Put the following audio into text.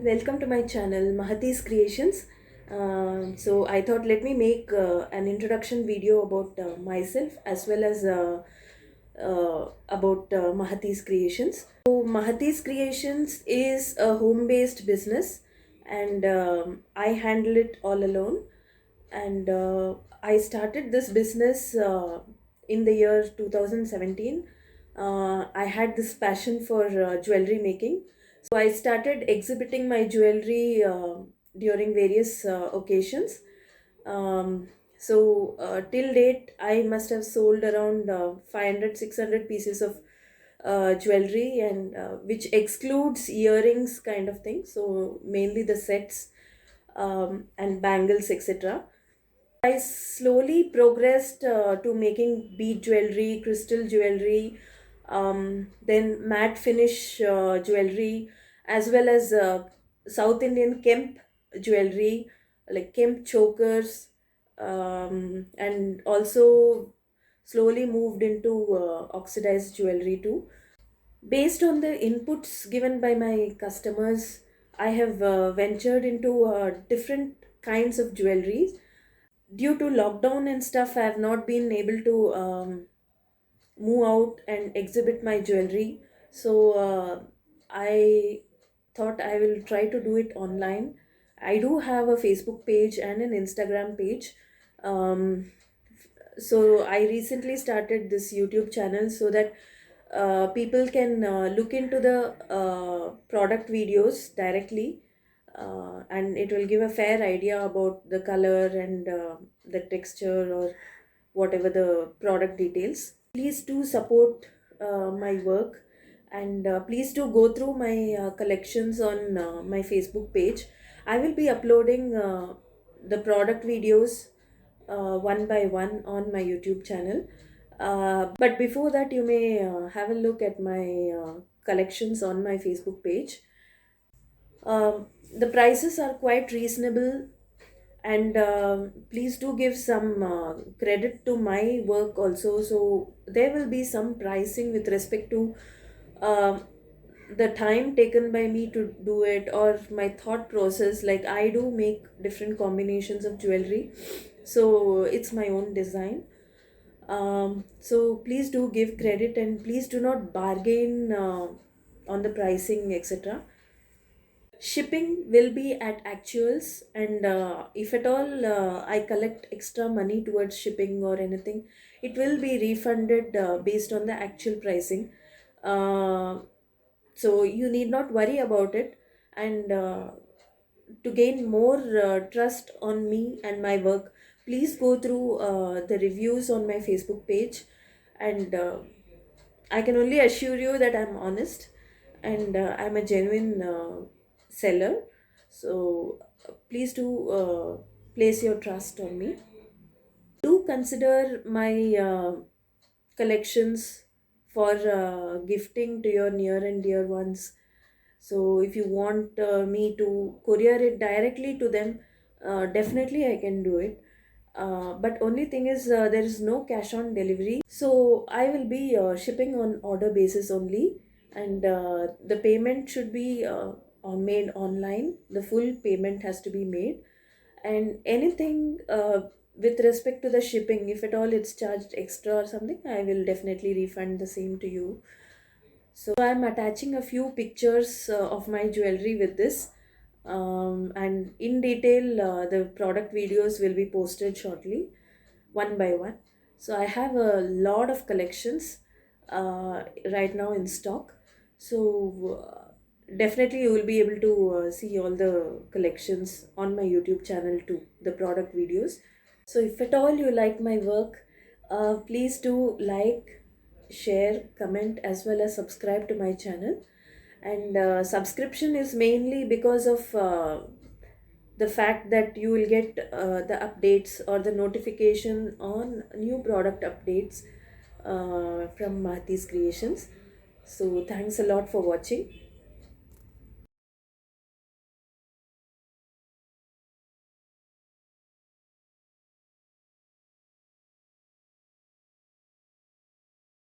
welcome to my channel Mahati's Creations. So I thought let me make an introduction video about myself as well as about Mahati's Creations. So Mahati's Creations is a home-based business, and I handle it all alone. And I started this business in the year 2017. I had this passion for jewelry making, so I started exhibiting my jewelry during various occasions. Um, till date, I must have sold around 500 600 pieces of jewelry, and which excludes earrings kind of thing. So mainly the sets and bangles, etc. I slowly progressed to making bead jewelry, crystal jewelry, then matte finish jewelry, as well as South Indian Kemp jewelry, like Kemp chokers, and also slowly moved into oxidized jewelry too. Based on the inputs given by my customers, I have ventured into different kinds of jewelries. Due to lockdown and stuff, I have not been able to move out and exhibit my jewelry. So I thought I will try to do it online. I do have a Facebook page and an Instagram page. Um, so I recently started this YouTube channel so that people can look into the product videos directly, and it will give a fair idea about the color and the texture or whatever the product details. Please do support my work, and please do go through my collections on my Facebook page. I will be uploading the product videos one by one on my YouTube channel. But before that, you may have a look at my collections on my Facebook page. The prices are quite reasonable, and please do give some credit to my work also. So there will be some pricing with respect to uh, the time taken by me to do it, or my thought process. Like, I do make different combinations of jewelry, so it's my own design. So please do give credit, and please do not bargain on the pricing, etc. Shipping will be at actuals, and if at all I collect extra money towards shipping or anything, it will be refunded based on the actual pricing. Uh, so you need not worry about it. And to gain more trust on me and my work, please go through the reviews on my Facebook page, and I can only assure you that I'm honest, and I'm a genuine seller. So please do place your trust on me. Do consider my collections for gifting to your near and dear ones. So if you want me to courier it directly to them, definitely I can do it. But only thing is, there is no cash on delivery. So I will be shipping on order basis only, and the payment should be made online. The full payment has to be made, and anything with respect to the shipping, if at all it's charged extra or something, I will definitely refund the same to you. So I'm attaching a few pictures of my jewelry with this, and in detail, the product videos will be posted shortly, one by one. So I have a lot of collections right now in stock. So definitely you will be able to see all the collections on my YouTube channel too, the product videos. So if at all you like my work, please do like, share, comment, as well as subscribe to my channel. And subscription is mainly because of the fact that you will get the updates or the notification on new product updates from Mahati's Creations. So thanks a lot for watching.